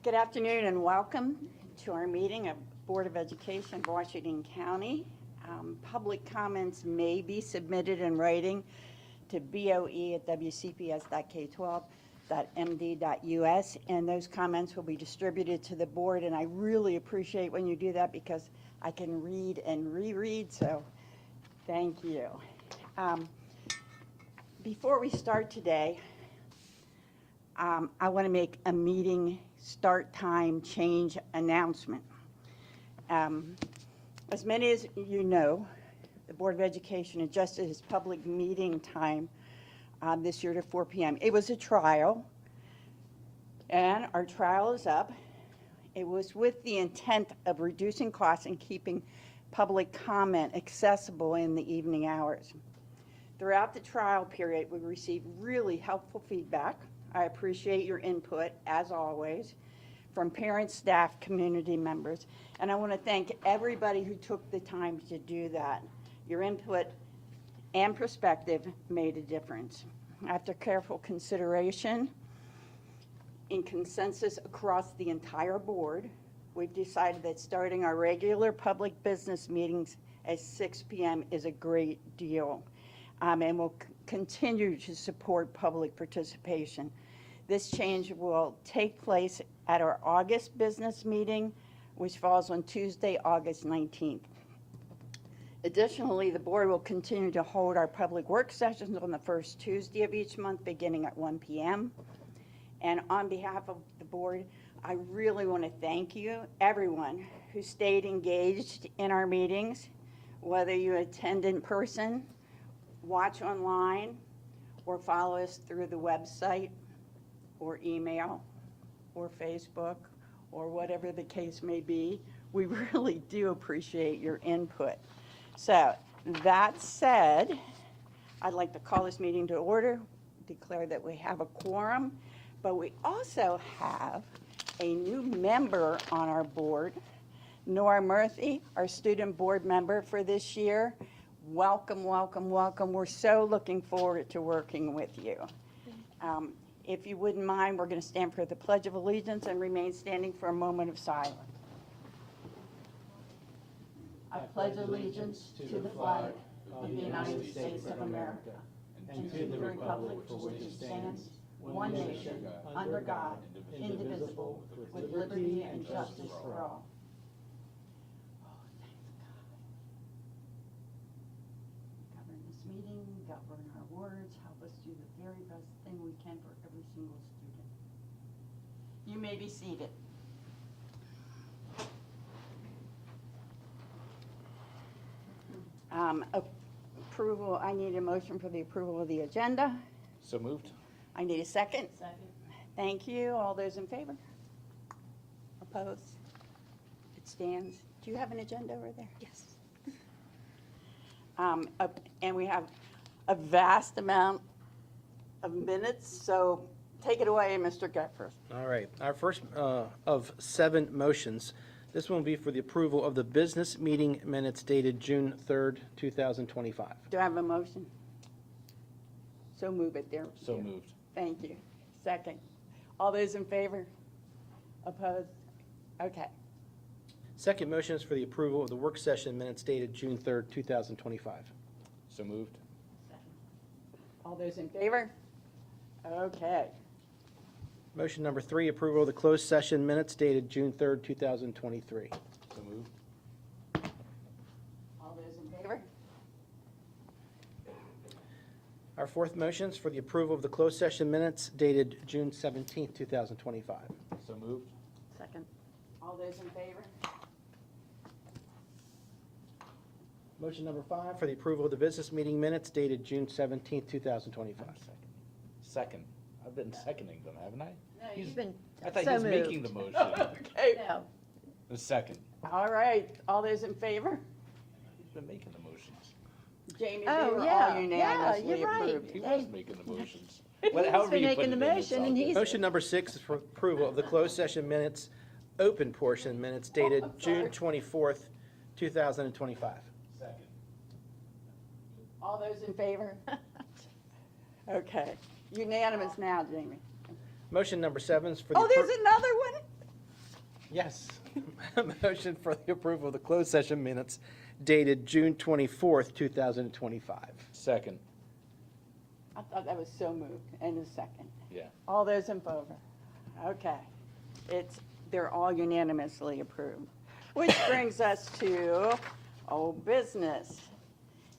Good afternoon and welcome to our meeting of Board of Education of Washington County. Public comments may be submitted in writing to boe@wcps.k12.md.us, and those comments will be distributed to the board, and I really appreciate when you do that because I can read and reread, so thank you. Before we start today, I want to make a meeting start time change announcement. As many as you know, the Board of Education adjusted its public meeting time this year to 4 p.m. It was a trial, and our trial is up. It was with the intent of reducing costs and keeping public comment accessible in the evening hours. Throughout the trial period, we received really helpful feedback. I appreciate your input, as always, from parents, staff, community members. And I want to thank everybody who took the time to do that. Your input and perspective made a difference. After careful consideration, in consensus across the entire board, we've decided that starting our regular public business meetings at 6 p.m. is a great deal. And we'll continue to support public participation. This change will take place at our August business meeting, which falls on Tuesday, August 19th. Additionally, the board will continue to hold our public work sessions on the first Tuesday of each month, beginning at 1 p.m. And on behalf of the board, I really want to thank you, everyone who stayed engaged in our meetings, whether you attend in person, watch online, or follow us through the website, or email, or Facebook, or whatever the case may be. We really do appreciate your input. So, that said, I'd like to call this meeting to order, declare that we have a quorum, but we also have a new member on our board, Nora Murphy, our student board member for this year. Welcome, welcome, welcome. We're so looking forward to working with you. If you wouldn't mind, we're going to stand for the Pledge of Allegiance and remain standing for a moment of silence. I pledge allegiance to the flag of the United States of America and to the republic for which it stands, one nation, under God, indivisible, with liberty and justice for all. Meeting, govern our words, help us do the very best thing we can for every single student. You may be seated. Approval, I need a motion for the approval of the agenda. So moved. I need a second. Second. Thank you. All those in favor? Opposed? It stands. Do you have an agenda over there? Yes. And we have a vast amount of minutes, so take it away, Mr. Geffers. All right. Our first of 7 motions. This one will be for the approval of the business meeting minutes dated June 3rd, 2025. Do I have a motion? So move it there. So moved. Thank you. Second. All those in favor? Opposed? Okay. Second motion is for the approval of the work session minutes dated June 3rd, 2025. So moved. All those in favor? Okay. Motion number 3, approval of the closed session minutes dated June 3rd, 2023. So moved. All those in favor? Our fourth motion is for the approval of the closed session minutes dated June 17th, 2025. So moved. Second. All those in favor? Motion number 5 for the approval of the business meeting minutes dated June 17th, 2025. Second. I've been seconding them, haven't I? No, You've been I thought so he was moved. making the motion. Okay. No. The second. All right. All those in favor? He's been making the motions. Jamie, Oh, they were yeah, all unanimously yeah, you're right. approved. He Hey. was making the motions. He's However been you making put the it in, it's motion, all and good. he's- Motion number 6 is for approval of the closed session minutes, open portion minutes dated June 24th, 2025. Second. All those in favor? Okay. Unanimous now, Jamie. Motion number 7 is for the. Oh, there's another one? Yes. Motion for the approval of the closed session minutes dated June 24th, 2025. Second. I thought that was so moved. And a second. Yeah. All those in favor? Okay. They're all unanimously approved. Which brings us to old business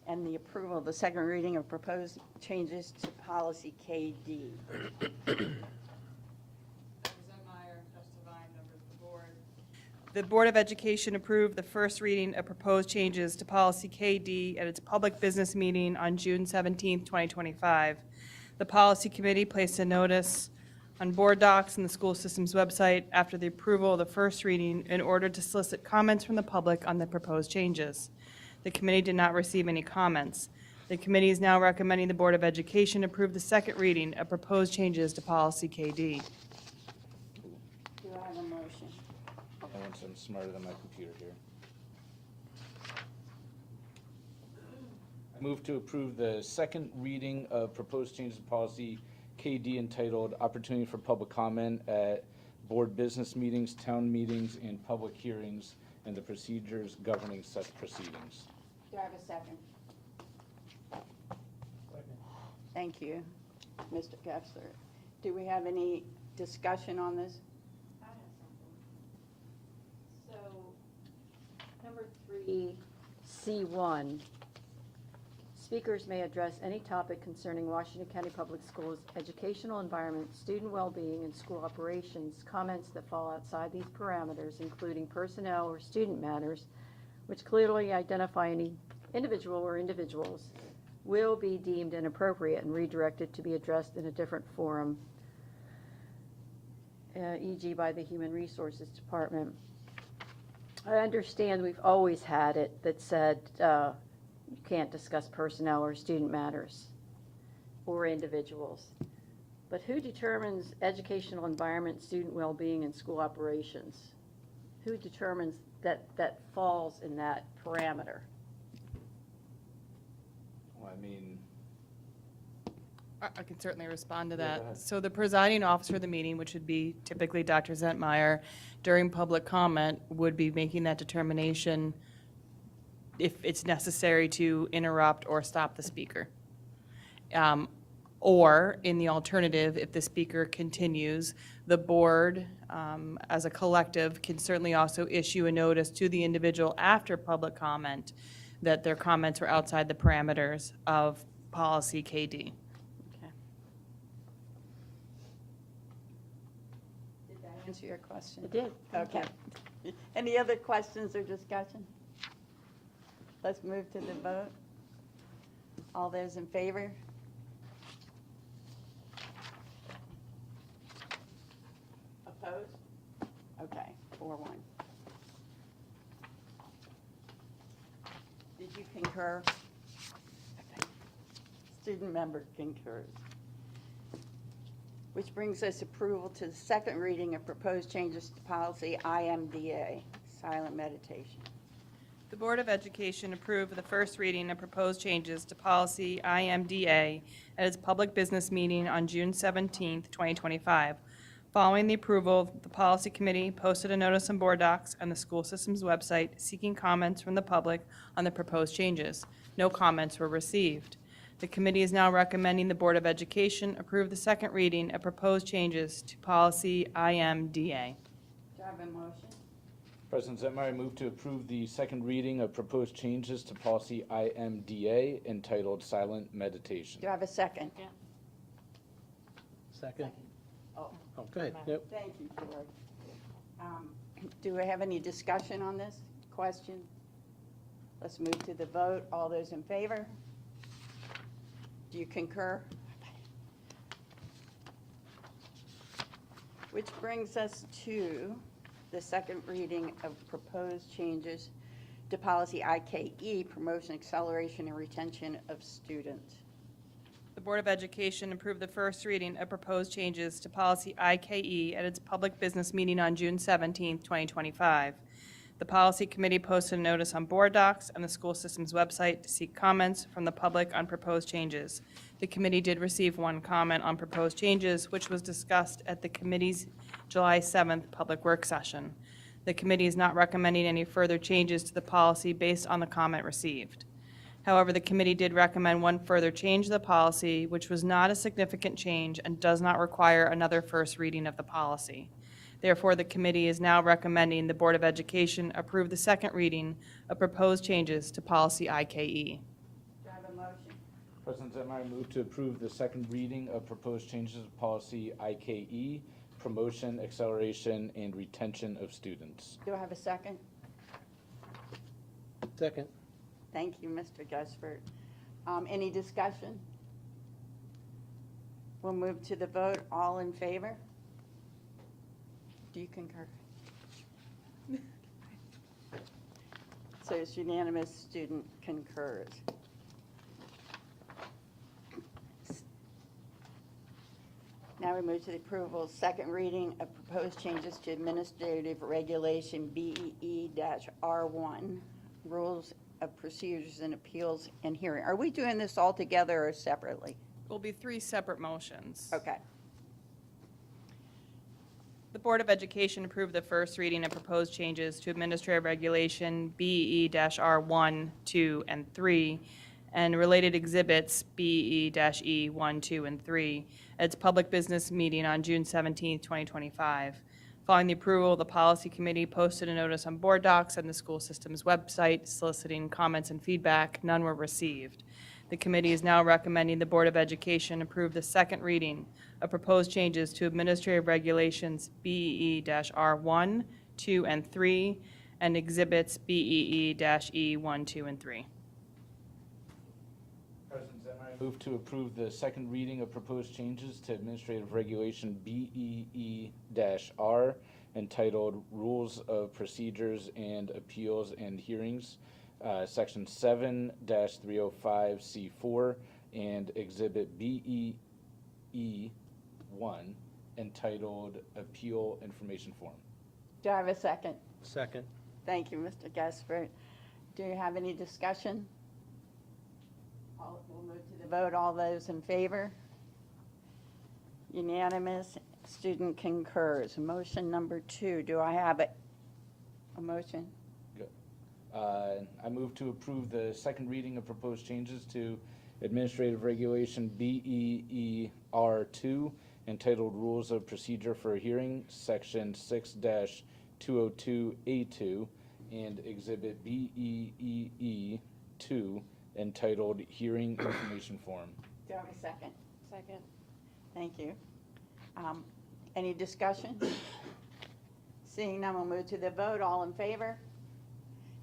and the approval of the second reading of proposed changes to policy KD. Representative Meyer, testifying members of the board. The Board of Education approved the first reading of proposed changes to policy KD at its public business meeting on June 17, 2025. The policy committee placed a notice on board docs and the school system's website after the approval of the first reading in order to solicit comments from the public on the proposed changes. The committee did not receive any comments. The committee is now recommending the Board of Education approve the second reading of proposed changes to policy KD. Do I have a motion? Once I'm smarter than my computer here. I move to approve the second reading of proposed changes to policy KD entitled Opportunity for Public Comment at Board Business Meetings, Town Meetings, and Public Hearings, and the procedures governing such proceedings. Do I have a second? Thank you, Mr. Kessler. Do we have any discussion on this? I have something. So, number 3C1, speakers may address any topic concerning Washington County Public Schools' educational environment, student well-being, and school operations. Comments that fall outside these parameters, including personnel or student matters, which clearly identify any individual or individuals, will be deemed inappropriate and redirected to be addressed in a different forum, e.g. by the Human Resources Department. I understand we've always had it that said you can't discuss personnel or student matters or individuals. But who determines educational environment, student well-being, and school operations? Who determines that falls in that parameter? Well, I mean, I can certainly respond to Yeah, go that. ahead. So the presiding officer of the meeting, which would be typically Dr. Zentmeyer, during public comment, would be making that determination if it's necessary to interrupt or stop the speaker. Or, in the alternative, if the speaker continues, the board, as a collective, can certainly also issue a notice to the individual after public comment that their comments were outside the parameters of policy KD. Okay. Did that answer your question? It did. Thank Okay. you. Any other questions or discussion? Let's move to the vote. All those in favor? Opposed? Okay, 4-1. Did you concur? Okay. Student member concurs. Which brings us approval to the second reading of proposed changes to policy IMDA, silent meditation. The Board of Education approved the first reading of proposed changes to policy IMDA at its public business meeting on June 17, 2025. Following the approval, the policy committee posted a notice on board docs on the school system's website seeking comments from the public on the proposed changes. No comments were received. The committee is now recommending the Board of Education approve the second reading of proposed changes to policy IMDA. Do I have a motion? President Zentmeyer, I move to approve the second reading of proposed changes to policy IMDA entitled Silent Meditation. Do I have a second? Second? Oh, Oh, go ahead. Yep. thank you, George. Do we have any discussion on this question? Let's move to the vote. All those in favor? Do you concur? Which brings us to the second reading of proposed changes to policy IKE, promotion, acceleration, and retention of students. The Board of Education approved the first reading of proposed changes to policy IKE at its public business meeting on June 17, 2025. The policy committee posted a notice on board docs on the school system's website to seek comments from the public on proposed changes. The committee did receive one comment on proposed changes, which was discussed at the committee's July 7th public work session. The committee is not recommending any further changes to the policy based on the comment received. However, the committee did recommend one further change to the policy, which was not a significant change and does not require another first reading of the policy. Therefore, the committee is now recommending the Board of Education approve the second reading of proposed changes to policy IKE. Do I have a motion? President Zetmeyer, move to approve the second reading of proposed changes to policy IKE, promotion, acceleration, and retention of students. Do I have a second? Second. Thank you, Mr. Gusford. Any discussion? We'll move to the vote. All in favor? Do you concur? So it's unanimous, student concurs. Now we move to the approval, second reading of proposed changes to Administrative Regulation BEE-R1, Rules of Procedures and Appeals and Hearing. Are we doing this all together or separately? Will be three separate motions. Okay. The Board of Education approved the first reading of proposed changes to Administrative Regulation BE-R1, 2, and 3, and related exhibits BE-E, 1, 2, and 3, at its public business meeting on June 17, 2025. Following the approval, the Policy Committee posted a notice on Board Docs and the school system's website soliciting comments and feedback. None were received. The committee is now recommending the Board of Education approve the second reading of proposed changes to Administrative Regulations BEE-R1, 2, and 3, and exhibits BEE-E, 1, 2, and 3. President Zetmeyer, move to approve the second reading of proposed changes to Administrative Regulation BEE-R, entitled Rules of Procedures and Appeals and Hearings, Section 7-305C4, and Exhibit BEE-1, entitled Appeal Information Form. Do I have a second? Second. Thank you, Mr. Gusford. Do you have any discussion? We'll move to the vote. All those in favor? Unanimous. Student concurs. Motion number 2. Do I have a motion? I move to approve the second reading of proposed changes to Administrative Regulation BEE-R2, entitled Rules of Procedure for a Hearing, Section 6-202A2, and Exhibit BEE-2, entitled Hearing Information Form. Do I have a second? Second. Thank you. Any discussion? Seeing none, we'll move to the vote. All in favor?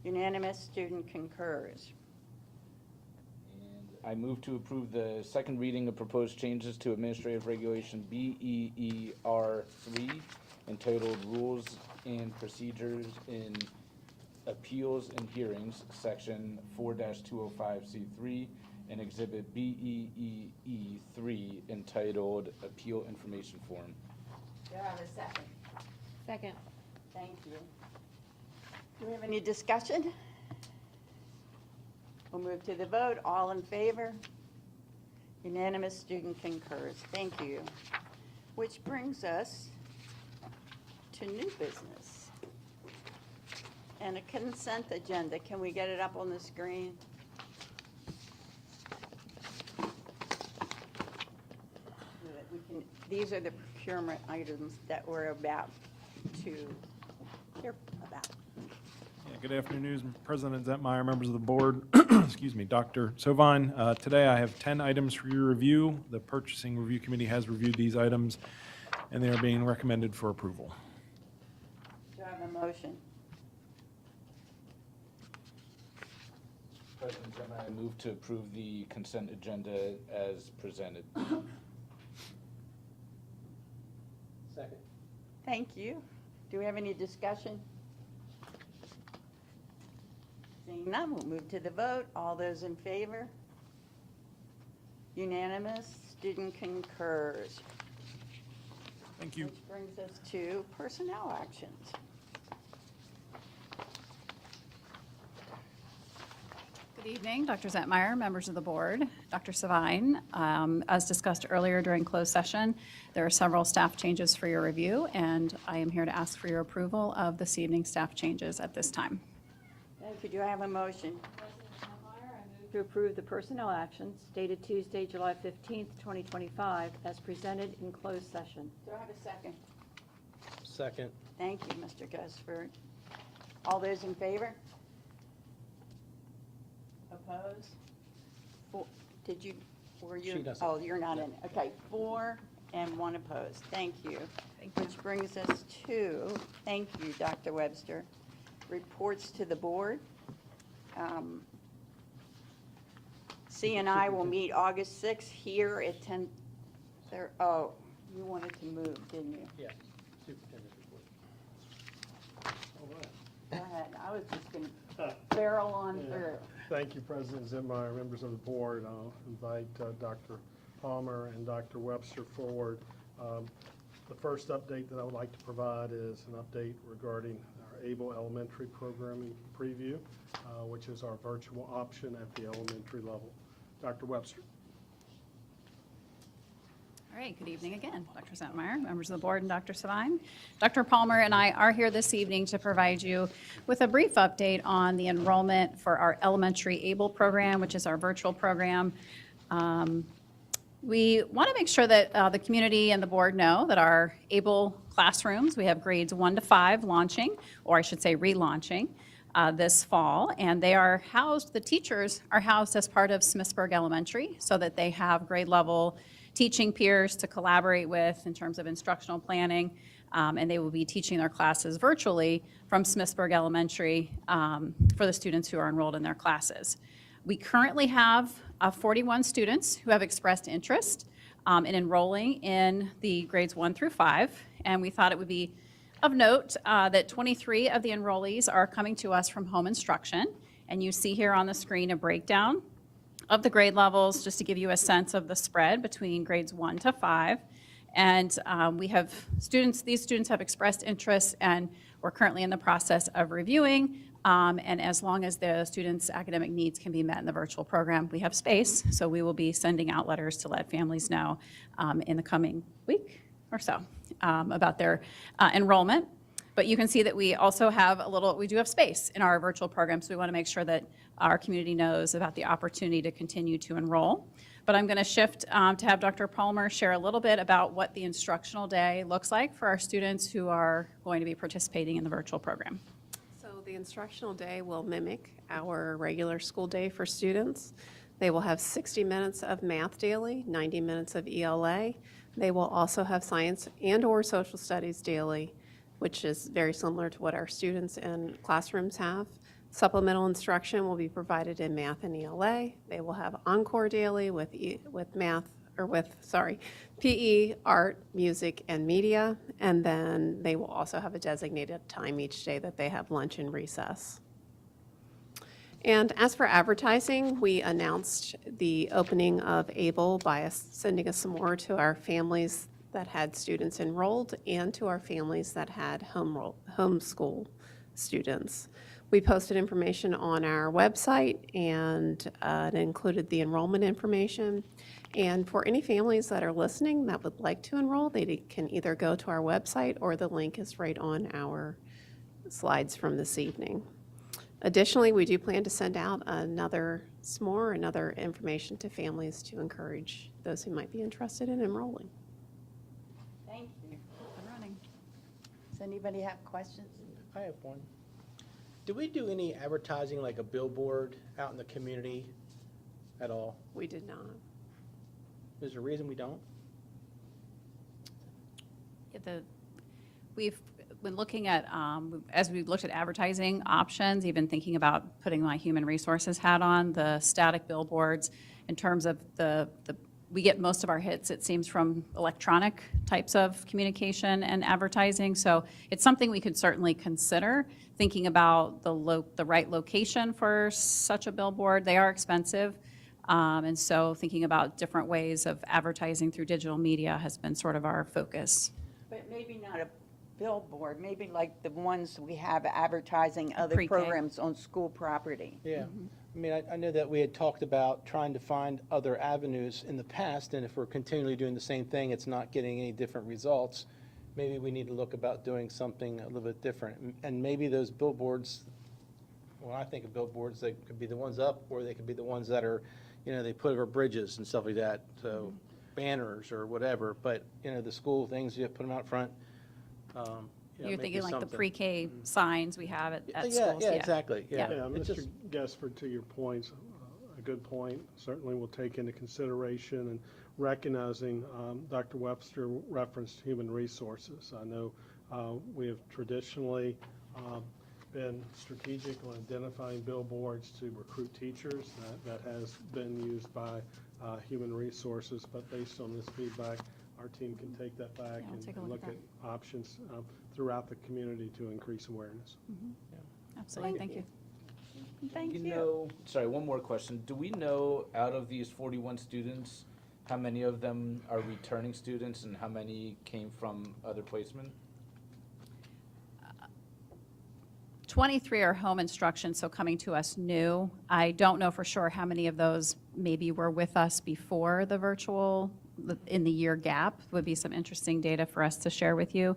Unanimous. Student concurs. And I move to approve the second reading of proposed changes to Administrative Regulation BEE-R3, entitled Rules and Procedures in Appeals and Hearings, Section 4-205C3, and Exhibit BEE-3, entitled Appeal Information Form. Do I have a second? Second. Thank you. Do we have any discussion? We'll move to the vote. All in favor? Unanimous. Student concurs. Thank you. Which brings us to new business and a consent agenda. Can we get it up on the screen? These are the procurement items that we're about to hear about. Yeah, good afternoon, President Zetmeyer, members of the board, excuse me, Dr. Sovine. Today I have 10 items for your review. The Purchasing Review Committee has reviewed these items, and they are being recommended for approval. Do I have a motion? President Zetmeyer, I move to approve the consent agenda as presented. Second. Thank you. Do we have any discussion? Seeing none, we'll move to the vote. All those in favor? Unanimous. Student concurs. Thank you. Which brings us to personnel actions. Good evening, Dr. Zentmeyer, members of the board, Dr. Savine. As discussed earlier during closed session, there are several staff changes for your review, and I am here to ask for your approval of this evening's staff changes at this time. Thank you. Do I have a motion? To approve the personnel actions dated Tuesday, July 15th, 2025, as presented in closed session. Do I have a second? Second. Thank you, Mr. Gusford. All those in favor? Opposed? Did you, were you? She doesn't. Oh, you're not in. Okay, 4 and 1 opposed. Thank you. Which brings us to, thank you, Dr. Webster, reports to the board. C and I will meet August 6th here at 10. Oh, you wanted to move, didn't you? Yeah. Superintendent report. Go ahead. I was just going to barrel on through. Thank you, President Zimmeyer, members of the board. I'll invite Dr. Palmer and Dr. Webster forward. The first update that I would like to provide is an update regarding our ABLE Elementary Programming Preview, which is our virtual option at the elementary level. Dr. Webster. All right, good evening again, Dr. Zentmeyer, members of the board, and Dr. Savine. Dr. Palmer and I are here this evening to provide you with a brief update on the enrollment for our elementary ABLE program, which is our virtual program. We want to make sure that the community and the board know that our ABLE classrooms, we have grades 1 to 5 launching, or I should say relaunching, this fall, and they are housed, the teachers are housed as part of Smithsburg Elementary so that they have grade level teaching peers to collaborate with in terms of instructional planning, and they will be teaching their classes virtually from Smithsburg Elementary for the students who are enrolled in their classes. We currently have 41 students who have expressed interest in enrolling in the grades 1 through 5, and we thought it would be of note that 23 of the enrollees are coming to us from home instruction, and you see here on the screen a breakdown of the grade levels just to give you a sense of the spread between grades 1 to 5. And we have students, these students have expressed interest, and we're currently in the process of reviewing. And as long as the students' academic needs can be met in the virtual program, we have space. So we will be sending out letters to let families know in the coming week or so about their enrollment. But you can see that we also have we do have space in our virtual program, so we want to make sure that our community knows about the opportunity to continue to enroll. But I'm going to shift to have Dr. Palmer share a little bit about what the instructional day looks like for our students who are going to be participating in the virtual program. So the instructional day will mimic our regular school day for students. They will have 60 minutes of math daily, 90 minutes of ELA. They will also have science and/or social studies daily, which is very similar to what our students in classrooms have. Supplemental instruction will be provided in math and ELA. They will have encore daily with PE, art, music, and media. And then they will also have a designated time each day that they have lunch and recess. And as for advertising, we announced the opening of ABLE by sending a s'more to our families that had students enrolled and to our families that had homeschool students. We posted information on our website, and it included the enrollment information. And for any families that are listening that would like to enroll, they can either go to our website or the link is right on our slides from this evening. Additionally, we do plan to send out another s'more, another information to families to encourage those who might be interested in enrolling. Thank you. Up and running. Does anybody have questions? I have one. Do we do any advertising, like a billboard out in the community at all? We did not. Is there a reason we don't? We've been looking at, as we've looked at advertising options, even thinking about putting my human resources hat on, the static billboards in terms of we get most of our hits, it seems, from electronic types of communication and advertising. So it's something we could certainly consider, thinking about the right location for such a billboard. They are expensive. And so thinking about different ways of advertising through digital media has been sort of our focus. But maybe not a billboard, maybe like the ones we have advertising other Pre-K. programs on school property. Yeah. I mean, I know that we had talked about trying to find other avenues in the past, and if we're continually doing the same thing, it's not getting any different results. Maybe we need to look about doing something a little bit different. And maybe those billboards, when I think of billboards, they could be the ones up, or they could be the ones that are, they put over bridges and stuff like that, so banners or whatever. But, the school things, you put them out front. You're maybe thinking like the something. pre-K signs we have at Yeah, schools? yeah, exactly, yeah. Yeah, It's Mr. just- Gesper, to your points, a good point. Certainly will take into consideration and recognizing Dr. Webster referenced human resources. I know we have traditionally been strategic on identifying billboards to recruit teachers. That has been used by human resources, but based on this feedback, our team can take that back Yeah, we'll take a and look look at at options throughout the community to increase awareness. Absolutely, thank you. Thank you. Sorry, one more question. Do we know, out of these 41 students, how many of them are returning students and how many came from other placement? 23 are home instruction, so coming to us new. I don't know for sure how many of those maybe were with us before the virtual, in the year gap. Would be some interesting data for us to share with you.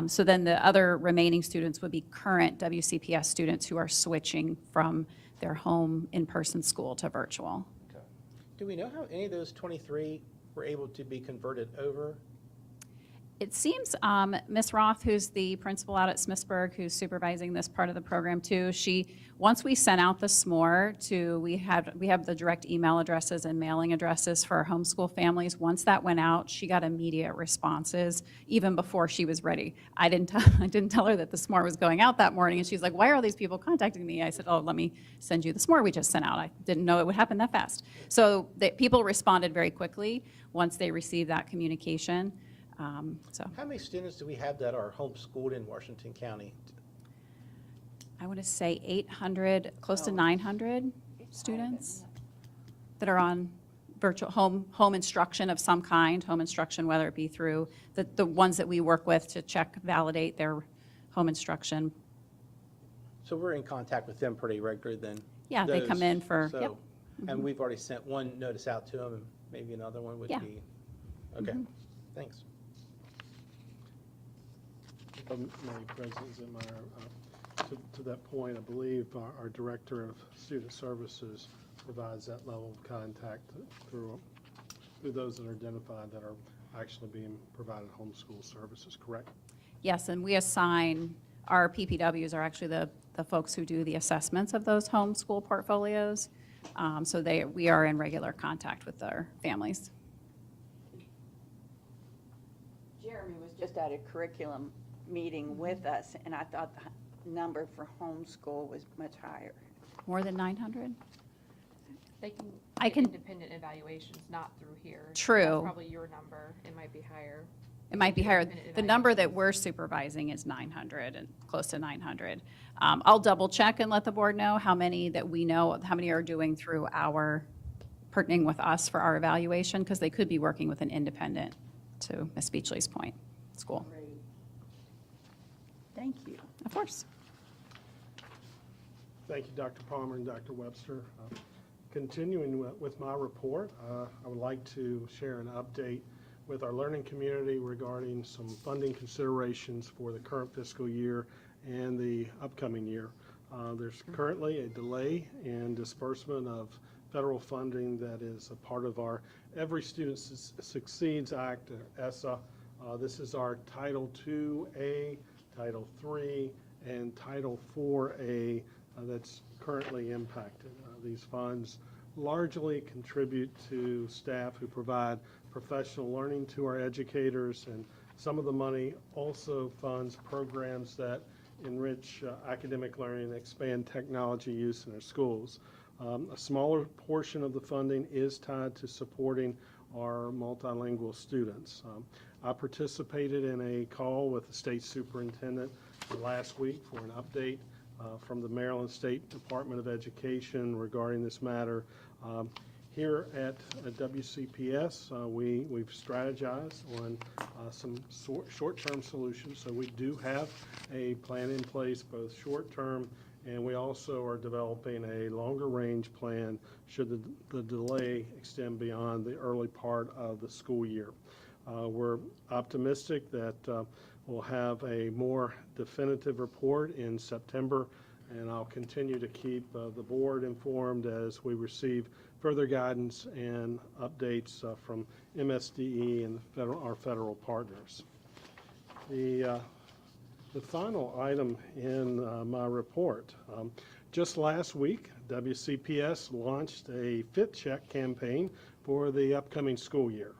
So then the other remaining students would be current WCPS students who are switching from their home in-person school to virtual. Do we know how any of those 23 were able to be converted over? It seems Ms. Roth, who's the principal out at Smithsburg, who's supervising this part of the program too, once we sent out the SMORE we have the direct email addresses and mailing addresses for our homeschool families. Once that went out, she got immediate responses even before she was ready. I didn't tell her that the SMORE was going out that morning, and she's like, "Why are all these people contacting me?" I said, "Oh, let me send you the SMORE we just sent out." I didn't know it would happen that fast. So people responded very quickly once they received that communication. So How many students do we have that are homeschooled in Washington County? I want to say 800, close to 900 students that are on virtual home instruction of some kind, home instruction, whether it be through the ones that we work with to check, validate their home instruction. So we're in contact with them pretty regularly then? Yeah, they come in for, So- yep. And we've already sent one notice out to them, and maybe another one would Yeah. be, okay, thanks. Madam President Zimmeyer, to that point, I believe our Director of Student Services provides that level of contact through those that are identified that are actually being provided homeschool services, correct? Yes, and we assign, our PPWs are actually the folks who do the assessments of those homeschool portfolios. So we are in regular contact with their families. Jeremy was just at a curriculum meeting with us, and I thought the number for homeschool was much higher. More than 900? They can I get can- independent evaluations, not through here. So True. That's probably your number. It might be higher. It might be higher. Independent The number that evaluations. we're supervising is 900 and close to 900. I'll double check and let the board know how many that we know, how many are doing through partnering with us for our evaluation, because they could be working with an independent, to Ms. Beachley's point, school. Thank you. Of course. Thank you, Dr. Palmer and Dr. Webster. Continuing with my report, I would like to share an update with our learning community regarding some funding considerations for the current fiscal year and the upcoming year. There's currently a delay in disbursement of federal funding that is a part of our Every Student Succeeds Act, ESSA. This is our Title II-A, Title III, and Title IV-A that's currently impacted. These funds largely contribute to staff who provide professional learning to our educators, and some of the money also funds programs that enrich academic learning and expand technology use in our schools. A smaller portion of the funding is tied to supporting our multilingual students. I participated in a call with the state superintendent last week for an update from the Maryland State Department of Education regarding this matter. Here at WCPS, we've strategized on some short-term solutions. So we do have a plan in place, both short-term, and we also are developing a longer-range plan should the delay extend beyond the early part of the school year. We're optimistic that we'll have a more definitive report in September, and I'll continue to keep the board informed as we receive further guidance and updates from MSDE and our federal partners. The final item in my report, just last week, WCPS launched a Fit Check campaign for the upcoming school year.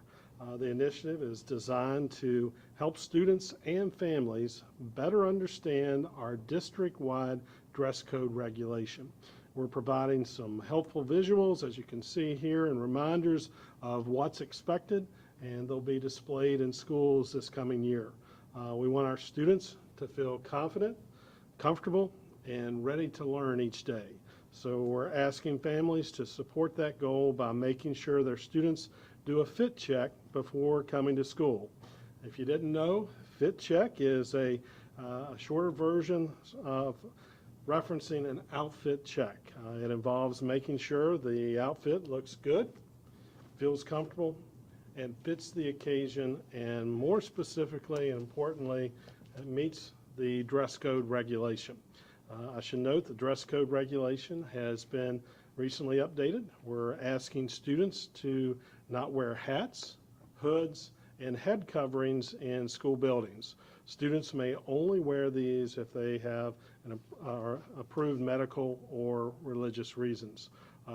The initiative is designed to help students and families better understand our district-wide dress code regulation. We're providing some helpful visuals, as you can see here, and reminders of what's expected, and they'll be displayed in schools this coming year. We want our students to feel confident, comfortable, and ready to learn each day. So we're asking families to support that goal by making sure their students do a fit check before coming to school. If you didn't know, fit check is a shorter version of referencing an outfit check. It involves making sure the outfit looks good, feels comfortable, and fits the occasion, and more specifically and importantly, it meets the dress code regulation. I should note the dress code regulation has been recently updated. We're asking students to not wear hats, hoods, and head coverings in school buildings. Students may only wear these if they have approved medical or religious reasons.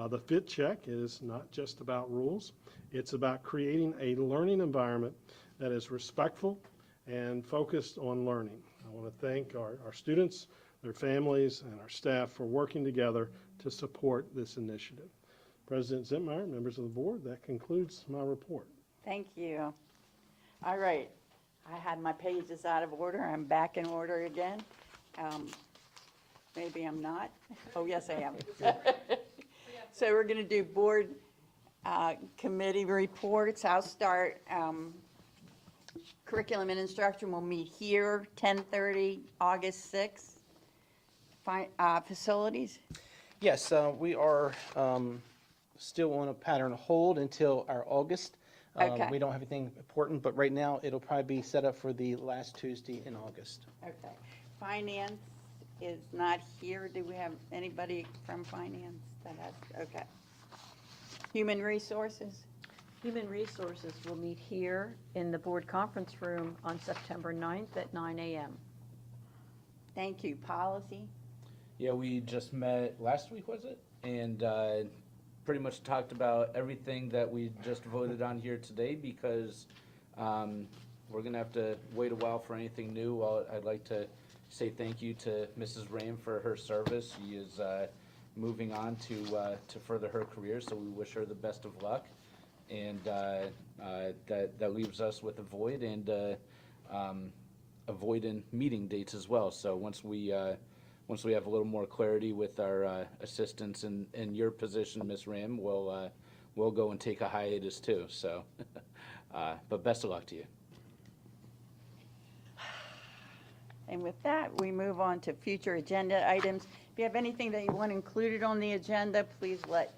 The fit check is not just about rules. It's about creating a learning environment that is respectful and focused on learning. I want to thank our students, their families, and our staff for working together to support this initiative. President Zentmeyer, members of the board, that concludes my report. Thank you. All right. I had my pages out of order. I'm back in order again. Maybe I'm not. Oh, yes, I am. So we're going to do board committee reports. I'll start. Curriculum and instruction will meet here, 10:30, August 6th. Facilities? Yes, we are still on a pattern hold until our August. Okay. We don't have anything important, but right now it'll probably be set up for the last Tuesday in August. Okay. Finance is not here. Do we have anybody from finance that has, okay. Human resources? Human Resources will meet here in the board conference room on September 9th at 9 a.m. Thank you. Policy? Yeah, we just met last week, was it? And pretty much talked about everything that we just voted on here today because we're going to have to wait a while for anything new. Well, I'd like to say thank you to Mrs. Ram for her service. She is moving on to further her career, so we wish her the best of luck. And that leaves us with a void and a void in meeting dates as well. So once we have a little more clarity with our assistants in your position, Ms. Ram, we'll go and take a hiatus too. So, but best of luck to you. And with that, we move on to future agenda items. If you have anything that you want included on the agenda, please let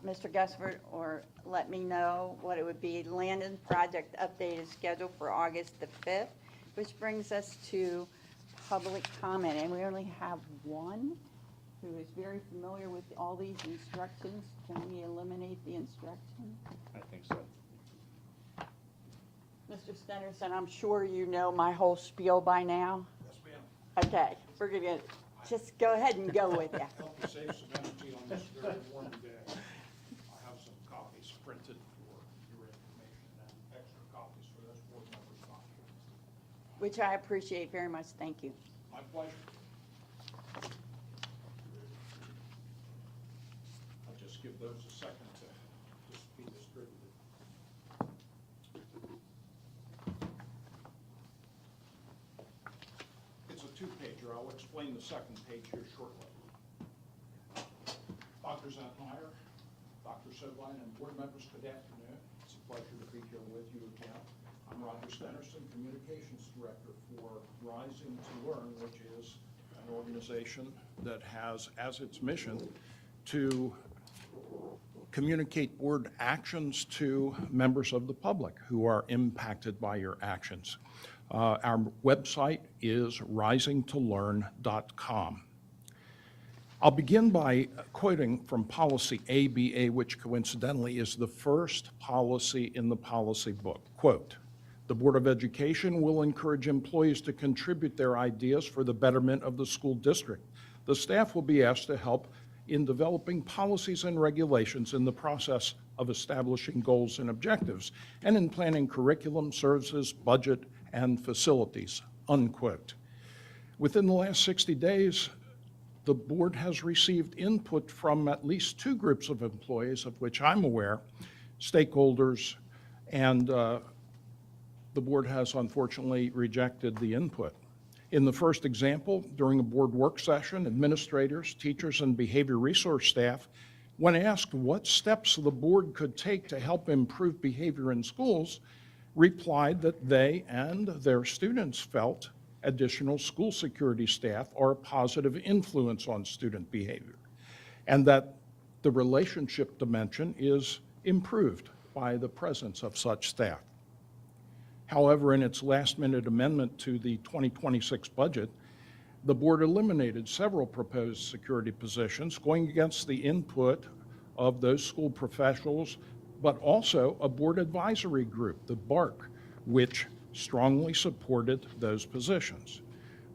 Mr. Gusford or let me know what it would be. Landon project update is scheduled for August the 5th, which brings us to public comment, and we only have one who is very familiar with all these instructions. Can we eliminate the instructions? I think so. Mr. Stenderson, I'm sure you know my whole spiel by now. Yes, ma'am. Okay, we're gonna just go ahead and go with it. Help you save some energy on this very warm day. I have some copies printed for your information and extra copies for those board members not here. Which I appreciate very much, thank you. My pleasure. I'll just give those a second to just be distributed. It's a two-pager. I'll explain the second page here shortly. Dr. Zentmeyer, Dr. Dr. Sovine, and board members, good afternoon. It's a pleasure to be here with you again. I'm Roger Stenerson, Communications Director for Rising to Learn, which is an organization that has as its mission to communicate board actions to members of the public who are impacted by your actions. Our website is risingtolearn.com. I'll begin by quoting from policy ABA, which coincidentally is the first policy in the policy book. Quote, "The Board of Education will encourage employees to contribute their ideas for the betterment of the school district. The staff will be asked to help in developing policies and regulations in the process of establishing goals and objectives, and in planning curriculum, services, budget, and facilities," unquote. Within the last 60 days, the board has received input from at least two groups of employees, of which I'm aware, stakeholders, and the board has unfortunately rejected the input. In the first example, during a board work session, administrators, teachers, and behavior resource staff, when asked what steps the board could take to help improve behavior in schools, replied that they and their students felt additional school security staff are a positive influence on student behavior, and that the relationship dimension is improved by the presence of such staff. However, in its last-minute amendment to the 2026 budget, the board eliminated several proposed security positions, going against the input of those school professionals, but also a board advisory group, the BARC, which strongly supported those positions.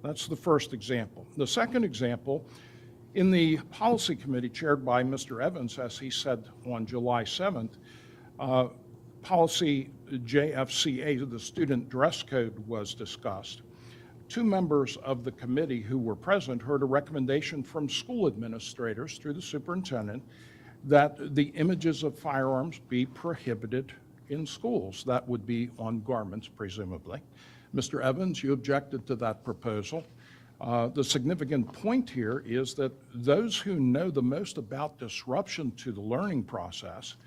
That's the first example. The second example, in the policy committee chaired by Mr. Evans, as he said on July 7th, policy JFCA, the student dress code, was discussed. Two members of the committee who were present heard a recommendation from school administrators through the superintendent that the images of firearms be prohibited in schools. That would be on garments, presumably. Mr. Evans, you objected to that proposal. The significant point here is that those who know the most about disruption to the learning process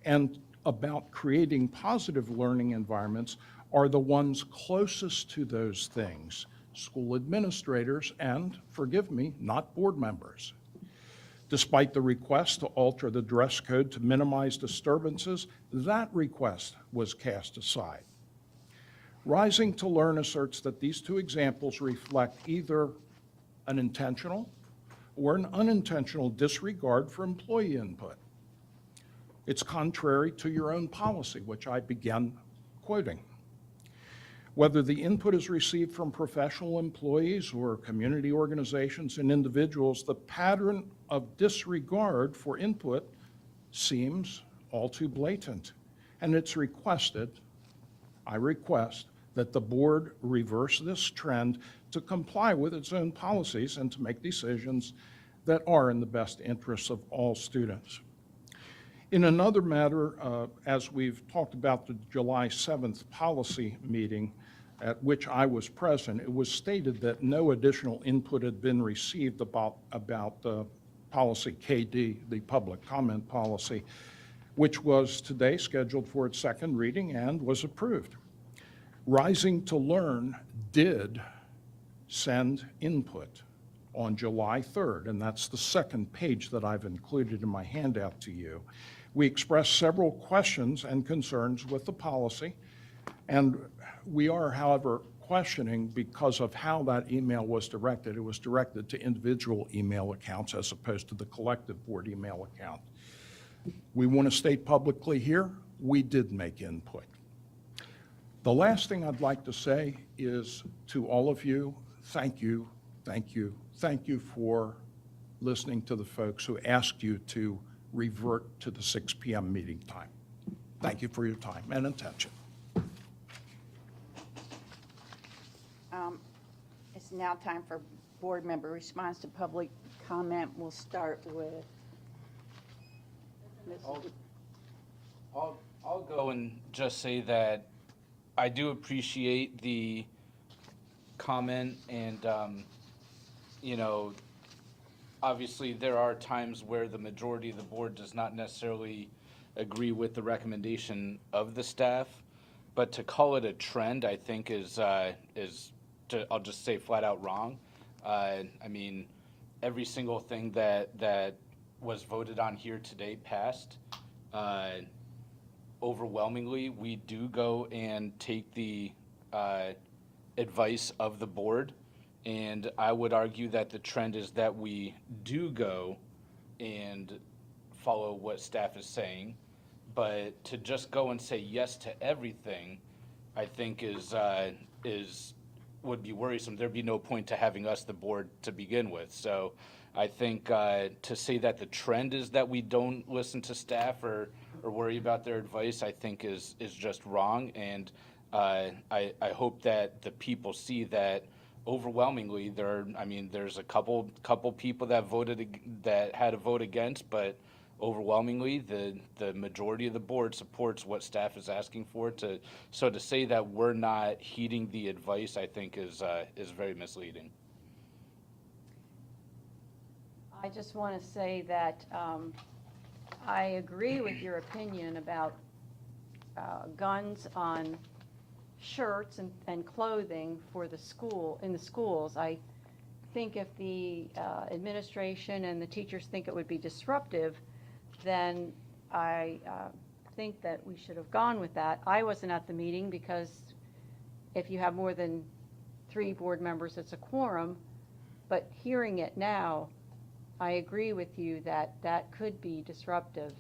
and about creating positive learning environments are the ones closest to those things, school administrators and, forgive me, not board members. Despite the request to alter the dress code to minimize disturbances, that request was cast aside. Rising to Learn asserts that these two examples reflect either an intentional or an unintentional disregard for employee input. It's contrary to your own policy, which I began quoting. Whether the input is received from professional employees or community organizations and individuals, the pattern of disregard for input seems all too blatant. And it's requested, I request, that the board reverse this trend to comply with its own policies and to make decisions that are in the best interests of all students. In another matter, as we've talked about the July 7th policy meeting at which I was present, it was stated that no additional input had been received about policy KD, the public comment policy, which was today scheduled for its second reading and was approved. Rising to Learn did send input on July 3rd, and that's the second page that I've included in my handout to you. We expressed several questions and concerns with the policy, and we are, however, questioning because of how that email was directed. It was directed to individual email accounts as opposed to the collective board email account. We want to state publicly here, we did make input. The last thing I'd like to say is to all of you, thank you, thank you, thank you for listening to the folks who asked you to revert to the 6 p.m. meeting time. Thank you for your time and attention. It's now time for board member response to public comment. We'll start with Mrs. I'll go and just say that I do appreciate the comment, and obviously, there are times where the majority of the board does not necessarily agree with the recommendation of the staff, but to call it a trend, I think I'll just say flat out wrong. I mean, every single thing that was voted on here today passed. Overwhelmingly, we do go and take the advice of the board. And I would argue that the trend is that we do go and follow what staff is saying. But to just go and say yes to everything, I think would be worrisome. There'd be no point to having us, the board, to begin with. So I think to say that the trend is that we don't listen to staff or worry about their advice, I think is just wrong. And I hope that the people see that overwhelmingly there's a couple people that had a vote against, but overwhelmingly the majority of the board supports what staff is asking for. So to say that we're not heeding the advice, I think is very misleading. I just want to say that I agree with your opinion about guns on shirts and clothing for the school, in the schools. I think if the administration and the teachers think it would be disruptive, then I think that we should have gone with that. I wasn't at the meeting because if you have more than 3 board members, it's a quorum. But hearing it now, I agree with you that that could be disruptive.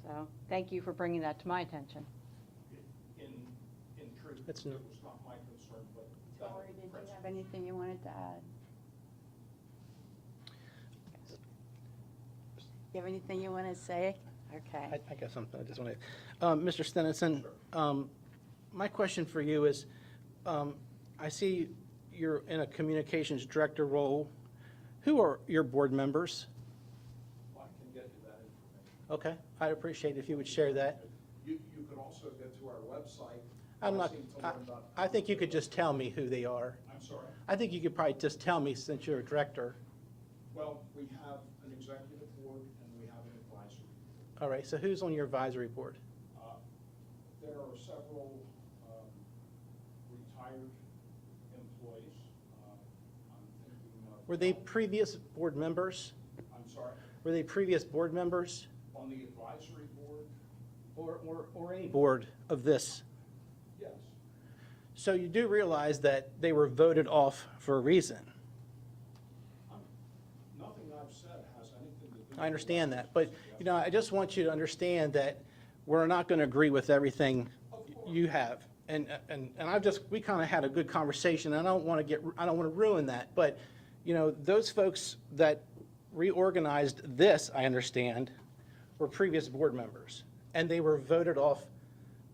So thank you for bringing that to my attention. In truth, it That's was no- not my concern, but. Tori, did you have anything you wanted to add? You have anything you want to say? Okay. I got something I just want to, Mr. Stennison, my question for you is, I see you're in a communications director role. Who are your board members? I can get you that information. Okay, I'd appreciate it if you would share that. You could also go to our website. I'm not, lessingtolearn.com. I think you could just tell me who they are. I'm sorry. I think you could probably just tell me since you're a director. Well, we have an executive board and we have an advisory. All right, so who's on your advisory board? There are several retired employees. I'm thinking of. Were they previous board members? I'm sorry, Were they previous board members? on the advisory board, Or any board of this? yes. So you do realize that they were voted off for a reason? Nothing I've said has anything to do with. I understand that, but, you know, I just want you to understand that we're not going to agree with everything you have. And we kind of had a good conversation, and I don't want to ruin that, but, you know, those folks that reorganized this, I understand, were previous board members, and they were voted off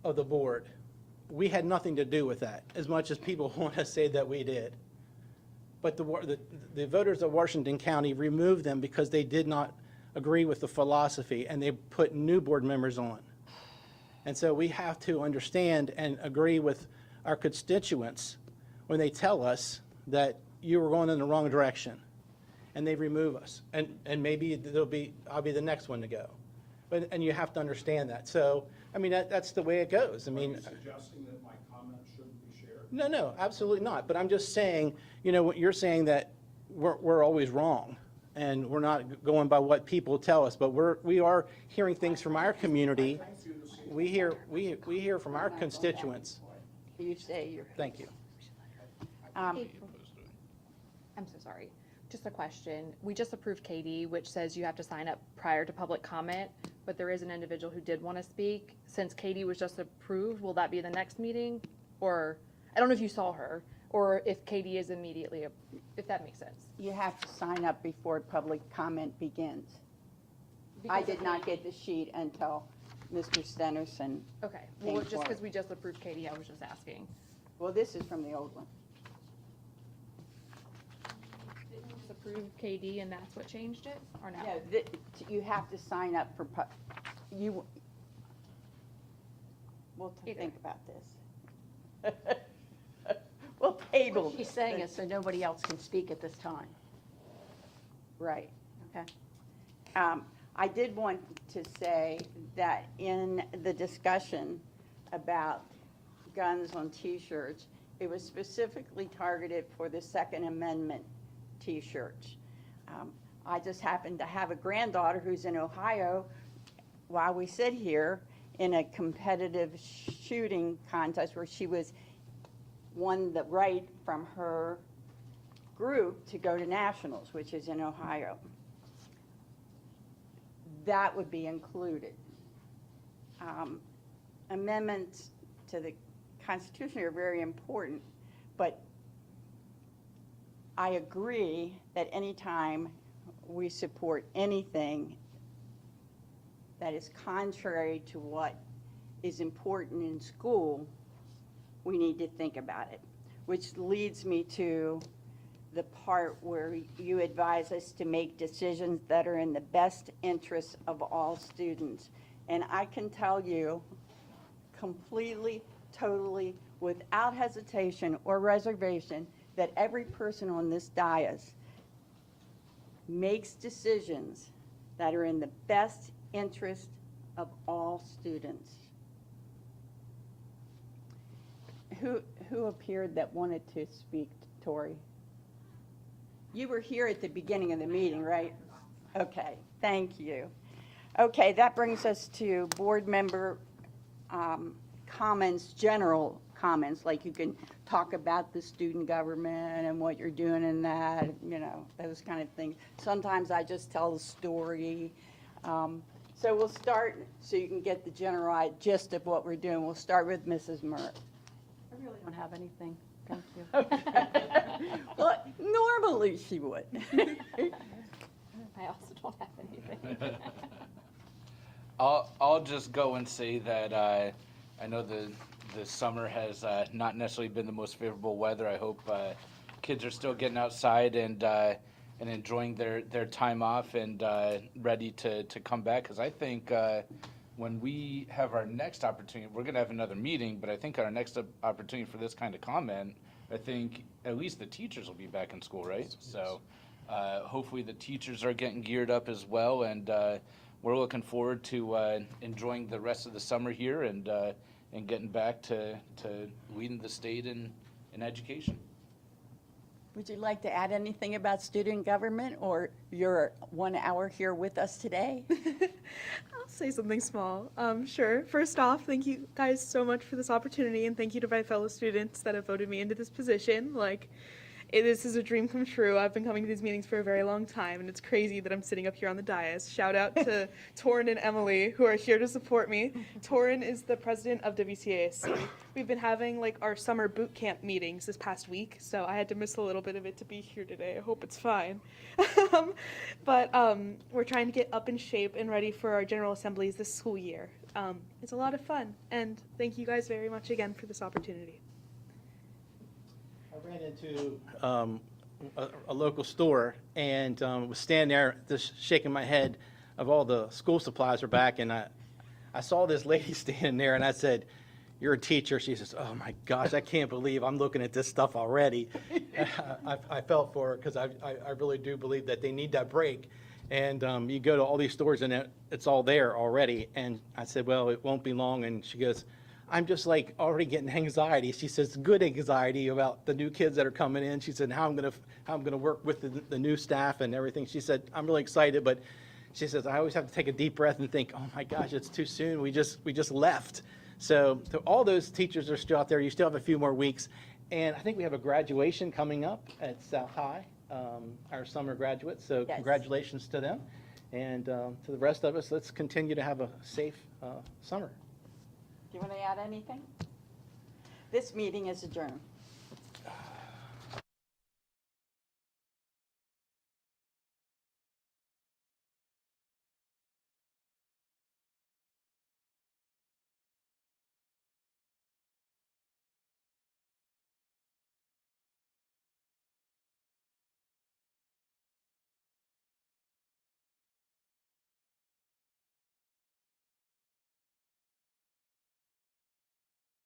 of the board. We had nothing to do with that, as much as people want to say that we did. But the voters of Washington County removed them because they did not agree with the philosophy, and they put new board members on. And so we have to understand and agree with our constituents when they tell us that you were going in the wrong direction, and they remove us. And maybe I'll be the next one to go. And you have to understand that. So, I mean, that's the way it goes. I Are mean, you suggesting that my comments shouldn't be shared? no, absolutely not. But I'm just saying, you know, you're saying that we're always wrong, and we're not going by what people tell us, but we are hearing things from our community. We hear from our constituents. You say you're. Thank you. I'm so sorry. Just a question. We just approved KD, which says you have to sign up prior to public comment, but there is an individual who did want to speak. Since KD was just approved, will that be the next meeting? Or, I don't know if you saw her, or if KD is immediately, if that makes sense. You have to sign up before public comment begins. I did not get the sheet until Mr. Stennerson. Okay, well, Thank just you. because we just approved KD, I was just asking. Well, this is from the old one. Didn't you just approve KD and that's what changed it, or no? No, you have to sign up for, we'll Either. think about this. We'll table. What she's saying is so nobody else can speak at this time. Right. Okay. I did want to say that in the discussion about guns on T-shirts, it was specifically targeted for the Second Amendment T-shirts. I just happen to have a granddaughter who's in Ohio while we sit here in a competitive shooting contest where she won the right from her group to go to nationals, which is in Ohio. That would be included. Amendments to the Constitution are very important, but I agree that anytime we support anything that is contrary to what is important in school, we need to think about it, which leads me to the part where you advise us to make decisions that are in the best interest of all students. And I can tell you completely, totally, without hesitation or reservation, that every person on this dais makes decisions that are in the best interest of all students. Who appeared that wanted to speak, Tori? You were here at the beginning of the meeting, right? Okay, thank you. Okay, that brings us to board member comments, general comments, like you can talk about the student government and what you're doing in that, you know, those kind of things. Sometimes I just tell the story. So we'll start, so you can get the general gist of what we're doing. We'll start with Mrs. Murray. I really don't have anything. Thank you. Well, normally she would. I also don't have anything. I'll just go and say that I know the summer has not necessarily been the most favorable weather. I hope kids are still getting outside and enjoying their time off and ready to come back. Because I think when we have our next opportunity, we're going to have another meeting, but I think our next opportunity for this kind of comment, I think at least the teachers will be back in school, right? So hopefully the teachers are getting geared up as well, and we're looking forward to enjoying the rest of the summer here and getting back to leading the state in education. Would you like to add anything about student government or your 1 hour here with us today? I'll say something small. Sure. First off, thank you guys so much for this opportunity, and thank you to my fellow students that have voted me into this position. This is a dream come true. I've been coming to these meetings for a very long time, and it's crazy that I'm sitting up here on the dais. Shout out to Torin and Emily, who are here to support me. Torin is the president of WCASC. We've been having our summer boot camp meetings this past week, so I had to miss a little bit of it to be here today. I hope it's fine. But we're trying to get up in shape and ready for our General Assemblies this school year. It's a lot of fun, and thank you guys very much again for this opportunity. I ran into a local store and was standing there just shaking my head of all the school supplies are back, and I saw this lady standing there, and I said, "You're a teacher." She says, "Oh my gosh, I can't believe I'm looking at this stuff already." I felt for her because I really do believe that they need that break. And you go to all these stores and it's all there already. And I said, "Well, it won't be long." And she goes, "I'm just already getting anxiety." She says, "Good anxiety about the new kids that are coming in." She said, how I'm gonna work with the new staff and everything. She said, "I'm really excited," but she says, "I always have to take a deep breath and think, oh my gosh, it's too soon. We just left." So to all those teachers that are still out there, you still have a few more weeks. And I think we have a graduation coming up at South High, our summer graduates. So Yes. Congratulations to them. And to the rest of us, let's continue to have a safe summer. Do you want to add anything? This meeting is adjourned.